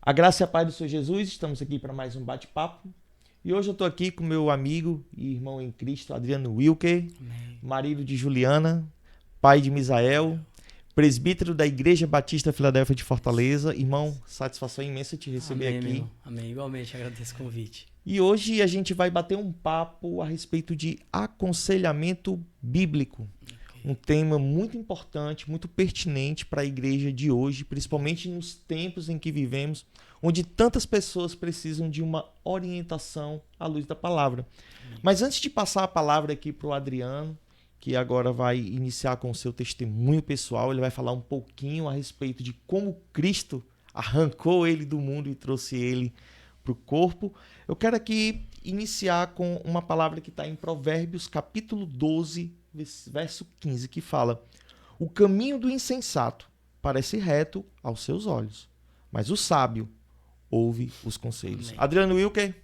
A graça e a paz do Senhor Jesus, estamos aqui para mais um bate-papo. E hoje eu estou aqui com meu amigo e irmão em Cristo, Adriano Wilker, Amém. marido de Juliana, pai de Misael, presbítero da Igreja Batista Filadélfia de Fortaleza. Irmão, satisfação imensa te receber Amém, meu aqui. irmão. Amém. Igualmente, agradeço o convite. E hoje a gente vai bater um papo a respeito de aconselhamento bíblico. Um tema muito importante, muito pertinente para a igreja de hoje, principalmente nos tempos em que vivemos, onde tantas pessoas precisam de uma orientação à luz da palavra. Mas antes de passar a palavra aqui para o Adriano, que agora vai iniciar com o seu testemunho pessoal, ele vai falar um pouquinho a respeito de como Cristo arrancou ele do mundo e trouxe ele para o corpo. Eu quero aqui iniciar com uma palavra que está em Provérbios, capítulo 12, verso 15, que fala: o caminho do insensato parece reto aos seus olhos, mas o sábio ouve os conselhos. Amém. Adriano Wilker,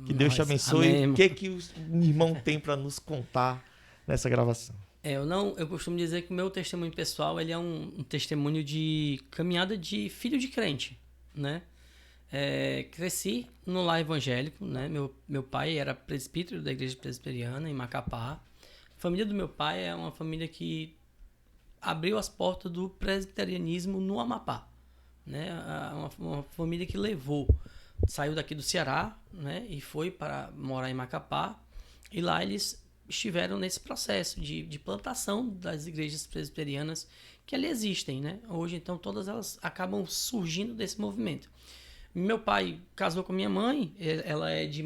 que Deus te Nós. abençoe. Amém, O que o irmão tem para nos contar nessa gravação? Eu costumo dizer que o meu testemunho pessoal ele é um testemunho de caminhada de filho de crente, né? Cresci no lar evangélico, né? Meu pai era presbítero da igreja presbiteriana em Macapá. A família do meu pai é uma família que abriu as portas do presbiterianismo no Amapá, né? Uma família que saiu daqui do Ceará, né? E foi para morar em Macapá, e lá eles estiveram nesse processo de plantação das igrejas presbiterianas que ali existem, né? Hoje, então, todas elas acabam surgindo desse movimento. Meu pai casou com minha mãe, ela é de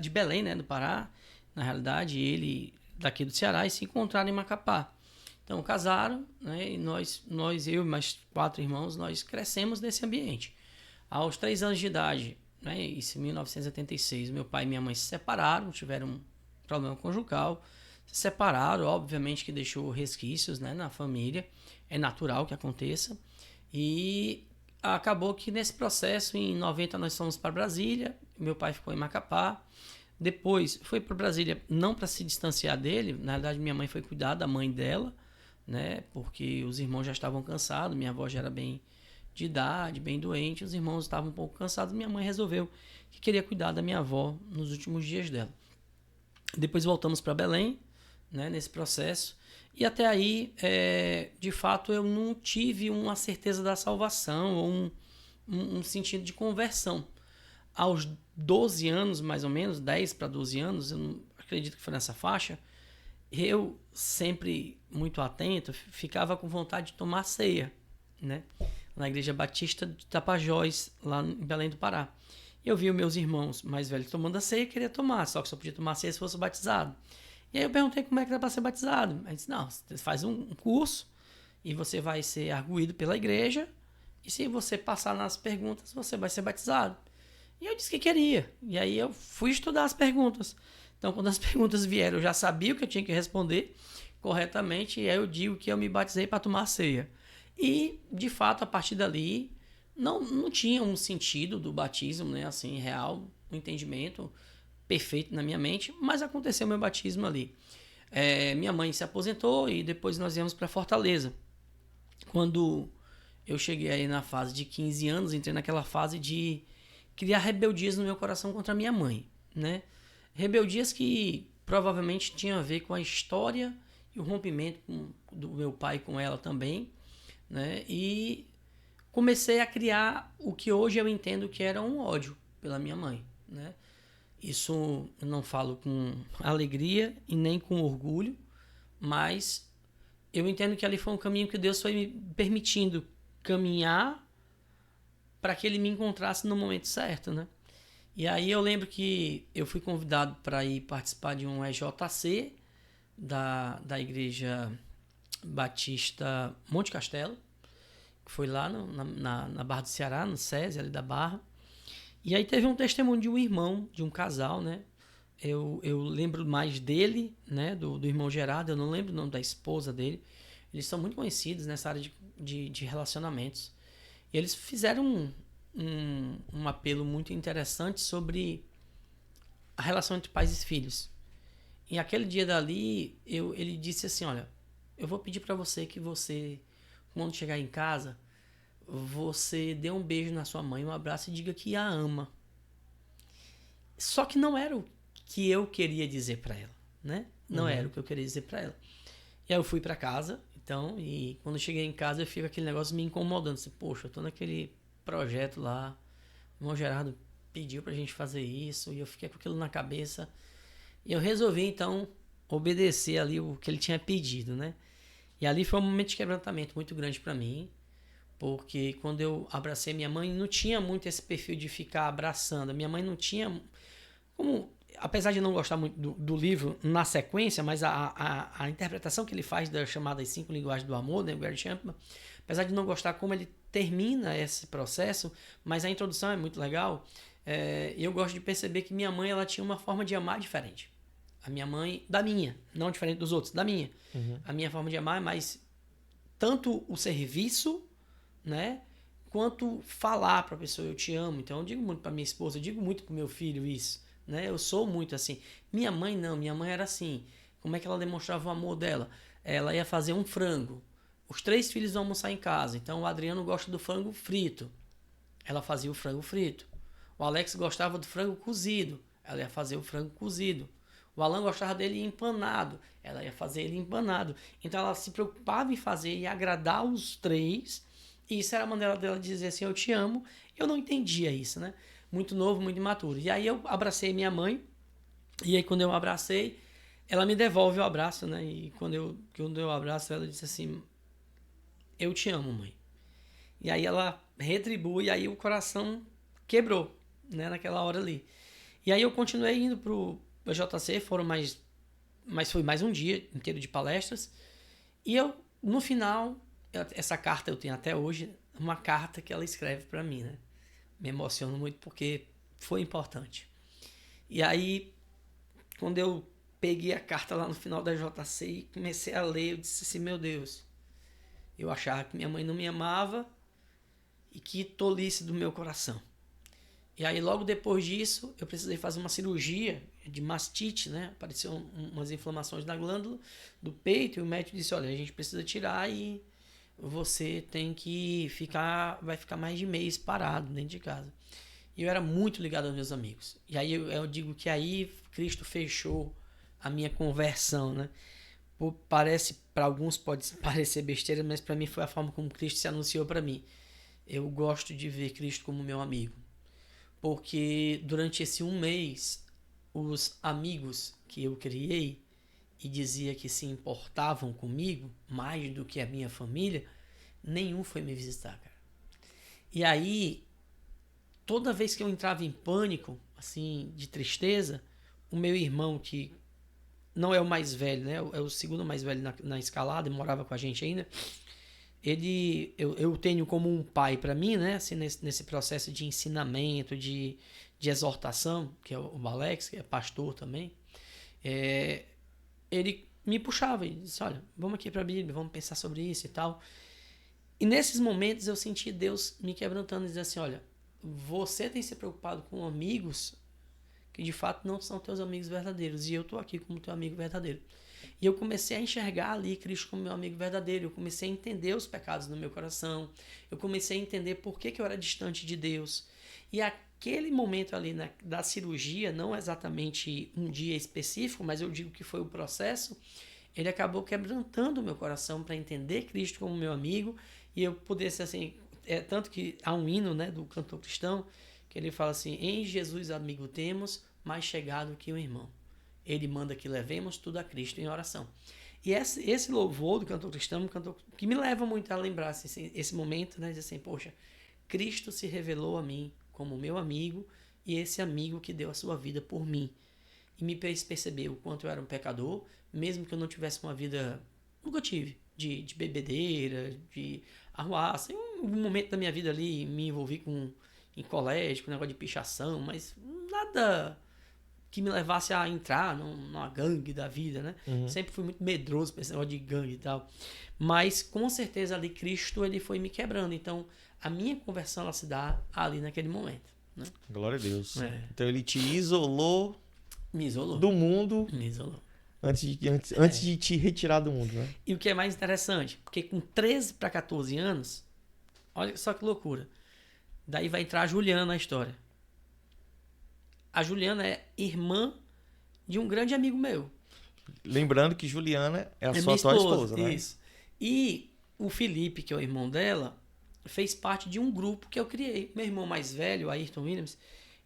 Belém, né? Do Pará, na realidade, ele daqui do Ceará, e se encontraram em Macapá. Então, casaram, né? E eu e mais 4 irmãos, nós crescemos nesse ambiente. Aos 3 anos de idade, né? Isso em 1986, meu pai e minha mãe se separaram, tiveram um problema conjugal, se separaram, obviamente que deixou resquícios, né, na família, é natural que aconteça, e acabou que nesse processo, em 90 nós fomos para Brasília, meu pai ficou em Macapá, depois foi para Brasília não para se distanciar dele, na verdade minha mãe foi cuidar da mãe dela, né, porque os irmãos já estavam cansados, minha avó já era bem de idade, bem doente, os irmãos estavam um pouco cansados, minha mãe resolveu que queria cuidar da minha avó nos últimos dias dela. Depois voltamos para Belém, né, nesse processo, e até aí, de fato, eu não tive uma certeza da salvação ou um sentido de conversão. Aos 12 anos, mais ou menos, 10 para 12 anos, eu não acredito que foi nessa faixa, eu, sempre muito atento, ficava com vontade de tomar ceia, né, na Igreja Batista de Tapajós, lá em Belém do Pará. Eu vi os meus irmãos mais velhos tomando a ceia e queria tomar, só que só podia tomar a ceia se fosse batizado. E aí eu perguntei como é que era para ser batizado. Ele disse, não, você faz um curso e você vai ser arguido pela igreja, e se você passar nas perguntas, você vai ser batizado. E eu disse que queria. E aí eu fui estudar as perguntas. Então, quando as perguntas vieram, eu já sabia o que eu tinha que responder corretamente, e aí eu digo que eu me batizei para tomar a ceia. E, de fato, a partir dali, não tinha um sentido do batismo, né, assim, real, um entendimento perfeito na minha mente, mas aconteceu meu batismo ali. Minha mãe se aposentou e depois nós viemos para Fortaleza. Quando eu cheguei aí na fase de 15 anos, entrei naquela fase de criar rebeldias no meu coração contra minha mãe, né? Rebeldias que provavelmente tinham a ver com a história e o rompimento do meu pai com ela também, né? E comecei a criar o que hoje eu entendo que era um ódio pela minha mãe, né? Isso eu não falo com alegria e nem com orgulho, mas eu entendo que ali foi um caminho que Deus foi me permitindo caminhar para que ele me encontrasse no momento certo, né? E aí eu lembro que eu fui convidado para ir participar de um EJC da Igreja Batista Monte Castelo, que foi lá na Barra do Ceará, no SESI, ali da Barra. E aí teve um testemunho de um irmão, de um casal, né? Eu lembro mais dele, né? Do irmão Gerardo, eu não lembro o nome da esposa dele. Eles são muito conhecidos nessa área de relacionamentos. E eles fizeram um apelo muito interessante sobre a relação entre pais e filhos. E aquele dia dali, ele disse assim, olha, eu vou pedir para você que você, quando chegar em casa, você dê um beijo na sua mãe, um abraço e diga que a ama. Só que não era o que eu queria dizer para ela, né? Não era o que eu queria dizer para ela. E aí eu fui para casa, então, e quando eu cheguei em casa eu fico aquele negócio me incomodando. Assim, poxa, eu tô naquele projeto lá, o irmão Gerardo pediu pra gente fazer isso, e eu fiquei com aquilo na cabeça. E eu resolvi, então, obedecer ali o que ele tinha pedido, né? E ali foi um momento de quebrantamento muito grande para mim, porque quando eu abracei minha mãe, não tinha muito esse perfil de ficar abraçando. Minha mãe não tinha... como, apesar de não gostar muito do livro na sequência, mas a interpretação que ele faz das chamadas 5 linguagens do amor, né, o Gary Chapman, apesar de não gostar como ele termina esse processo, mas a introdução é muito legal, eu gosto de perceber que minha mãe ela tinha uma forma de amar diferente. A minha mãe, da minha, não diferente dos outros, da minha. A minha forma de amar é mais tanto o serviço, né, quanto falar para a pessoa eu te amo. Então eu digo muito para minha esposa, eu digo muito para o meu filho isso, né? Eu sou muito assim. Minha mãe não, minha mãe era assim. Como é que ela demonstrava o amor dela? Ela ia fazer um frango. Os 3 filhos vão almoçar em casa. Então o Adriano gosta do frango frito. Ela fazia o frango frito. O Alex gostava do frango cozido. Ela ia fazer o frango cozido. O Alan gostava dele empanado. Ela ia fazer ele empanado. Então ela se preocupava em fazer e agradar os 3. E isso era a maneira dela de dizer assim, eu te amo. Eu não entendia isso, né? Muito novo, muito imaturo. E aí eu abracei minha mãe. E aí quando eu abracei, ela me devolve o abraço, né? E quando eu abraço, ela disse assim, eu te amo, mãe. E aí ela retribui, e aí o coração quebrou, né? Naquela hora ali. E aí eu continuei indo pro JC, mas foi mais um dia inteiro de palestras. E eu, no final, essa carta eu tenho até hoje, uma carta que ela escreve para mim, né? Me emociono muito porque foi importante. E aí, quando eu peguei a carta lá no final da JC e comecei a ler, eu disse assim, meu Deus, eu achava que minha mãe não me amava e que tolice do meu coração. E aí, logo depois disso, eu precisei fazer uma cirurgia de mastite, né? Apareceram umas inflamações na glândula do peito e o médico disse, olha, a gente precisa tirar e você vai ficar mais de mês parado dentro de casa. E eu era muito ligado aos meus amigos. E aí eu digo que aí Cristo fechou a minha conversão, né? Para alguns pode parecer besteira, mas para mim foi a forma como Cristo se anunciou para mim. Eu gosto de ver Cristo como meu amigo. Porque durante esse 1 mês, os amigos que eu criei e dizia que se importavam comigo, mais do que a minha família, nenhum foi me visitar, cara. E aí, toda vez que eu entrava em pânico, assim, de tristeza, o meu irmão, que não é o mais velho, né? É o segundo mais velho na escalada, morava com a gente ainda. Eu tenho como um pai para mim, né? Assim, nesse processo de ensinamento, de exortação, que é o Alex, que é pastor também. Ele me puxava e disse, olha, vamos aqui para a Bíblia, vamos pensar sobre isso e tal. E nesses momentos eu senti Deus me quebrantando e dizer assim, olha, você tem se preocupado com amigos que de fato não são teus amigos verdadeiros, e eu estou aqui como teu amigo verdadeiro. E eu comecei a enxergar ali Cristo como meu amigo verdadeiro, eu comecei a entender os pecados no meu coração, eu comecei a entender por que eu era distante de Deus. E aquele momento ali da cirurgia, não exatamente um dia específico, mas eu digo que foi o processo, ele acabou quebrantando o meu coração para entender Cristo como meu amigo, e eu pudesse assim, tanto que há um hino, né, do cantor cristão, que ele fala assim, em Jesus amigo temos, mais chegado que o irmão. Ele manda que levemos tudo a Cristo em oração. E esse louvor do cantor cristão, um cantor que me leva muito a lembrar assim, esse momento, né, de assim, poxa, Cristo se revelou a mim como meu amigo e esse amigo que deu a sua vida por mim. E me fez perceber o quanto eu era um pecador, mesmo que eu não tivesse uma vida, nunca tive, de bebedeira, de arruaça. Em um momento da minha vida ali me envolvi em colégio, com negócio de pichação, mas nada que me levasse a entrar numa gangue da vida, né? Sempre fui muito medroso pra esse negócio de gangue e tal. Mas, com certeza, ali Cristo, ele foi me quebrando. Então, a minha conversão, ela se dá ali naquele momento, né? Glória a Deus. Então, ele te isolou, me isolou do mundo. Me isolou. Antes de te retirar do mundo, né? E o que é mais interessante, porque com 13 para 14 anos, Olha só que loucura. Daí vai entrar a Juliana na história. A Juliana é irmã de um grande amigo meu. Lembrando que Juliana é a sua minha atual esposa, né? Isso. E o Felipe, que é o irmão dela, fez parte de um grupo que eu criei. Meu irmão mais velho, Ayrton Williams,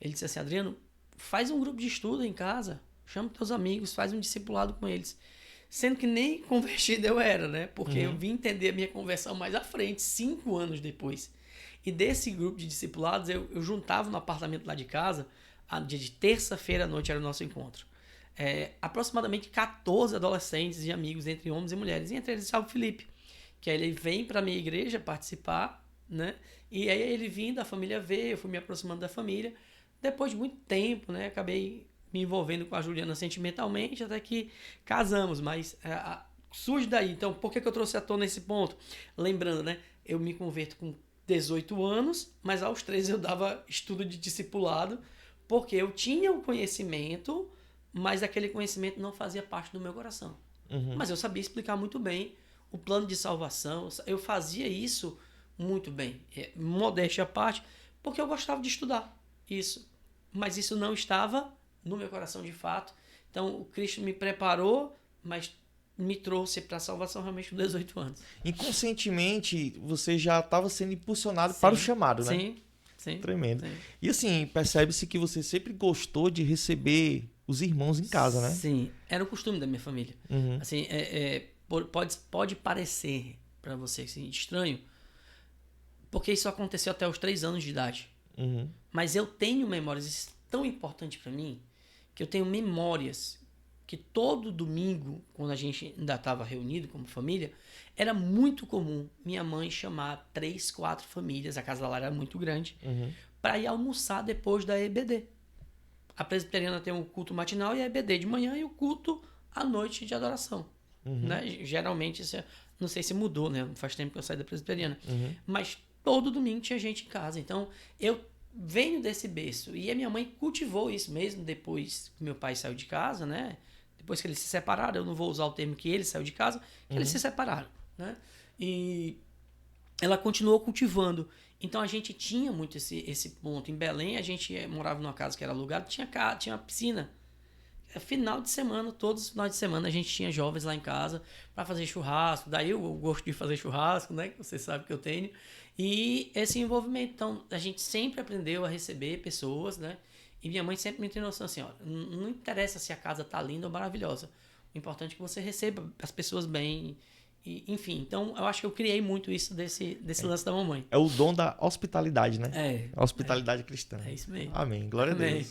ele disse assim, Adriano, faz um grupo de estudo em casa, chama teus amigos, faz um discipulado com eles. Sendo que nem convertido eu era, né? Porque eu vim entender a minha conversão mais à frente, 5 anos depois. E desse grupo de discipulados, eu juntava no apartamento lá de casa, a dia de terça-feira à noite era o nosso encontro. Aproximadamente 14 adolescentes e amigos, entre homens e mulheres, e entre eles estava o Felipe, que aí ele vem para a minha igreja participar, né? E aí ele vindo, a família veio, eu fui me aproximando da família. Depois de muito tempo, né? Acabei me envolvendo com a Juliana sentimentalmente, até que casamos, mas surge daí. Então, por que eu trouxe à tona esse ponto? Lembrando, né? Eu me converto com 18 anos, mas aos 13 eu dava estudo de discipulado, porque eu tinha o conhecimento, mas aquele conhecimento não fazia parte do meu coração. Mas eu sabia explicar muito bem o plano de salvação, eu fazia isso muito bem. Modéstia à parte, porque eu gostava de estudar isso. Mas isso não estava no meu coração de fato. Então, o Cristo me preparou, mas me trouxe para a salvação realmente com 18 anos. Inconscientemente, você já estava sendo impulsionado para o chamado, né? Sim. Tremendo. Sim. E assim, percebe-se que você sempre gostou de receber os irmãos em casa, né? Sim, era o costume da minha família. Assim, pode parecer para você assim, estranho, porque isso aconteceu até os 3 anos de idade. Mas eu tenho memórias, isso é tão importante para mim, que eu tenho memórias que todo domingo, quando a gente ainda estava reunido como família, era muito comum minha mãe chamar 3, 4 famílias, a casa lá era muito grande, para ir almoçar depois da EBD. A presbiteriana tem um culto matinal e a EBD de manhã e o culto à noite de adoração. Né? Geralmente, não sei se mudou, né? Faz tempo que eu saí da presbiteriana. Mas todo domingo tinha gente em casa. Então, eu venho desse berço. E a minha mãe cultivou isso mesmo depois que meu pai saiu de casa, né? Depois que eles se separaram, eu não vou usar o termo que ele saiu de casa, que eles se separaram, né? E ela continuou cultivando. Então a gente tinha muito esse ponto. Em Belém, a gente morava numa casa que era alugada, tinha uma piscina. Final de semana, todos os finais de semana, a gente tinha jovens lá em casa para fazer churrasco. Daí eu gosto de fazer churrasco, né? Que você sabe que eu tenho. E esse envolvimento. Então, a gente sempre aprendeu a receber pessoas, né? E minha mãe sempre me tem noção assim, ó, não interessa se a casa tá linda ou maravilhosa. O importante é que você receba as pessoas bem. E, enfim, então eu acho que eu criei muito isso desse lance da mamãe. É o dom da hospitalidade, né? A hospitalidade cristã. É isso mesmo. Amém. Glória a Deus.